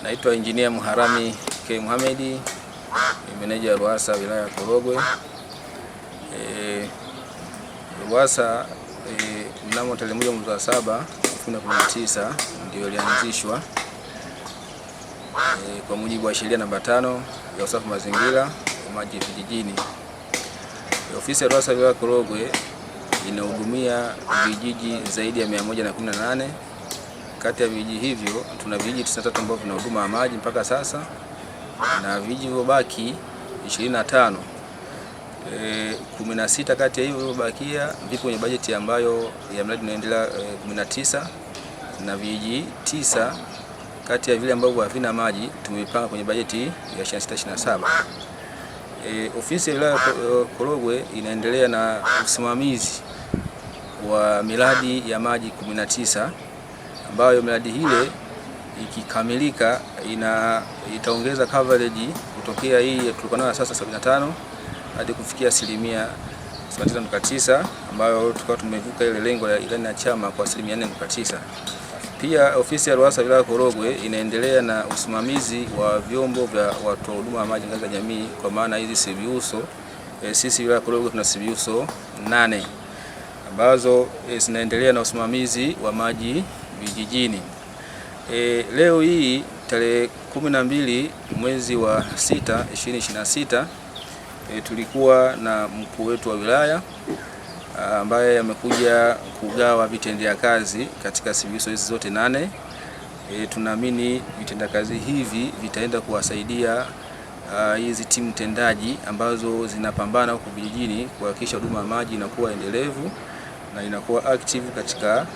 Naitwa Engineer Muharami K. Mohamed, meneja wa RUWASA wilaya ya Korogwe. RUWASA mnamo tarehe 1 mwezi wa 7 2019 ndio ilianzishwa kwa mujibu wa sheria namba 5 ya usafi mazingira wa maji vijijini. Ofisi ya RUWASA wilaya ya Korogwe inahudumia vijiji zaidi ya 118. Kati ya vijiji hivyo tuna vijiji 93 ambavyo vina huduma ya maji mpaka sasa, na vijiji vilivyobaki 25, 16 kati ya hivyo vilivyobakia vipo kwenye bajeti ambayo ya mradi unaendelea 19, na vijiji 9 kati ya vile ambavyo havina maji tumepanga kwenye bajeti ya 26-27. Ofisi ya wilaya Korogwe inaendelea na usimamizi wa miradi ya maji 19 ambayo miradi hile ikikamilika itaongeza coverage kutokea hii tulikuwa nayo sasa 75 hadi kufikia 75.9, ambayo tulikuwa tumevuka ile lengo la ilani ya chama kwa 4.9. Pia ofisi ya RUWASA wilaya Korogwe inaendelea na usimamizi wa vyombo vya watoa huduma ya maji ngazi ya jamii, kwa maana hizi CBUSO. Sisi wilaya Korogwe tuna CBUSO 8 ambazo zinaendelea na usimamizi wa maji vijijini. Leo hii tarehe 12 mwezi wa 6 2026 tulikuwa na mkuu wetu wa wilaya ambaye amekuja kugawa vitendea kazi katika CBUSO hizi zote 8. Tunaamini vitendea kazi hivi vitaenda kuwasaidia hizi timu tendaji ambazo zinapambana huko vijijini kuhakikisha huduma ya maji inakuwa endelevu na inakuwa active katika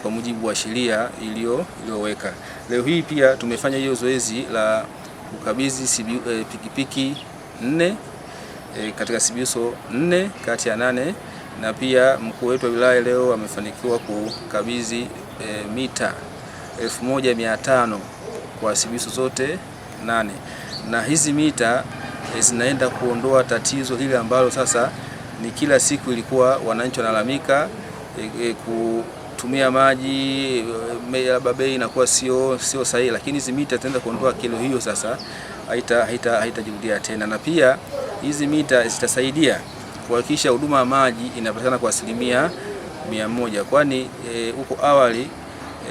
kwa mujibu wa sheria iliyoweka. Leo hii pia tumefanya hiyo zoezi la kukabidhi pikipiki 4 katika CBUSO 4 kati ya 8, na pia mkuu wetu wa wilaya leo amefanikiwa kukabidhi mita 1500 kwa CBUSO zote 8, na hizi mita zinaenda kuondoa tatizo hili ambalo sasa ni kila siku ilikuwa wananchi wanalalamika kutumia maji labda bei inakuwa sio sahihi, lakini hizi mita zitaenda kuondoa kero hiyo. Sasa haitajirudia tena, na pia hizi mita zitasaidia kuhakikisha huduma ya maji inapatikana kwa 100%, kwani huko awali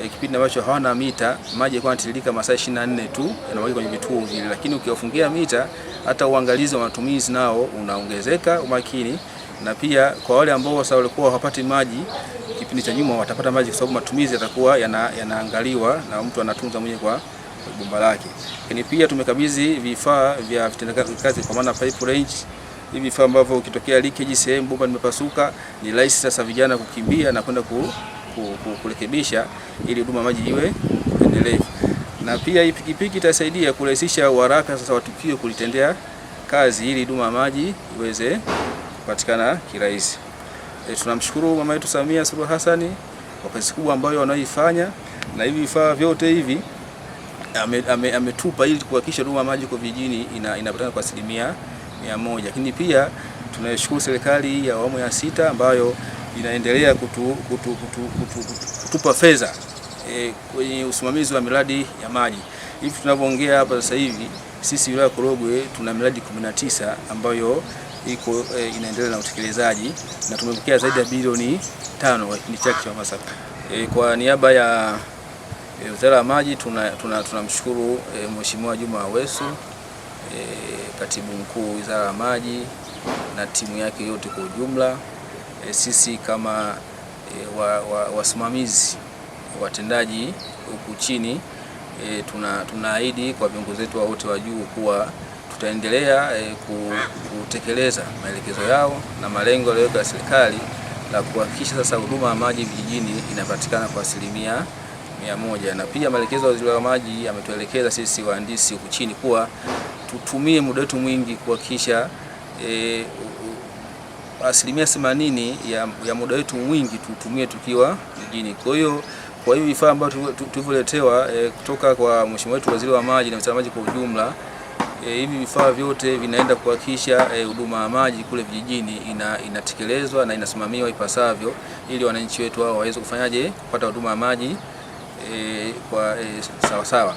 kipindi ambacho hawana mita maji yalikuwa yanatiririka masaa 24 tu yanaweka kwenye vituo vile, lakini ukiwafungia mita hata uangalizi wa matumizi nao unaongezeka umakini, na pia kwa wale ambao sasa walikuwa hawapati maji kipindi cha nyuma watapata maji kwa sababu matumizi yatakuwa yanaangaliwa na mtu anatunza mwenyewe kwa bomba lake. Lakini pia tumekabidhi vifaa vya vitendea kazi kwa maana pipe range. Hivi vifaa ambavyo ukitokea leakage sehemu bomba limepasuka ni rahisi sasa vijana kukimbia na kwenda kurekebisha ili huduma maji iwe endelevu. Na pia hii pikipiki itasaidia kurahisisha uharaka sasa wa tukio kulitendea kazi ili huduma maji iweze kupatikana kirahisi. Tunamshukuru mama yetu Samia Suluhu Hassan kwa kazi kubwa ambayo wanaifanya, na hivi vifaa vyote hivi ametupa ili kuhakikisha huduma maji kwa vijijini inapatikana kwa 100%. Lakini pia tunashukuru serikali ya awamu ya 6 ambayo inaendelea kutupa fedha kwenye usimamizi wa miradi ya maji. Hivi tunavyoongea hapa sasa hivi sisi wilaya Korogwe tuna miradi 19 ambayo inaendelea na utekelezaji, na tumepokea zaidi ya bilioni 5 kwa kipindi chake cha masa. Kwa niaba ya Wizara ya Maji tunamshukuru Mheshimiwa Juma Aweso, katibu mkuu Wizara ya Maji na timu yake yote kwa ujumla. Sisi kama wasimamizi watendaji huku chini tunaahidi kwa viongozi wetu wote wa juu kuwa tutaendelea kutekeleza maelekezo yao na malengo yaliyowekwa serikali la kuhakikisha sasa huduma ya maji vijijini inapatikana kwa 100%. Na pia maelekezo ya Waziri wa Maji ametuelekeza sisi wahandisi huku chini kuwa tutumie muda wetu mwingi kuhakikisha 80% ya muda wetu mwingi tutumie tukiwa vijijini. Kwa hiyo vifaa ambavyo tulivyoletewa kutoka kwa Mheshimiwa wetu Waziri wa Maji na Wizara ya Maji kwa ujumla, hivi vifaa vyote vinaenda kuhakikisha huduma ya maji kule vijijini inatekelezwa na inasimamiwa ipasavyo, ili wananchi wetu hao waweze kufanyaje kupata huduma ya maji kwa sawa sawa.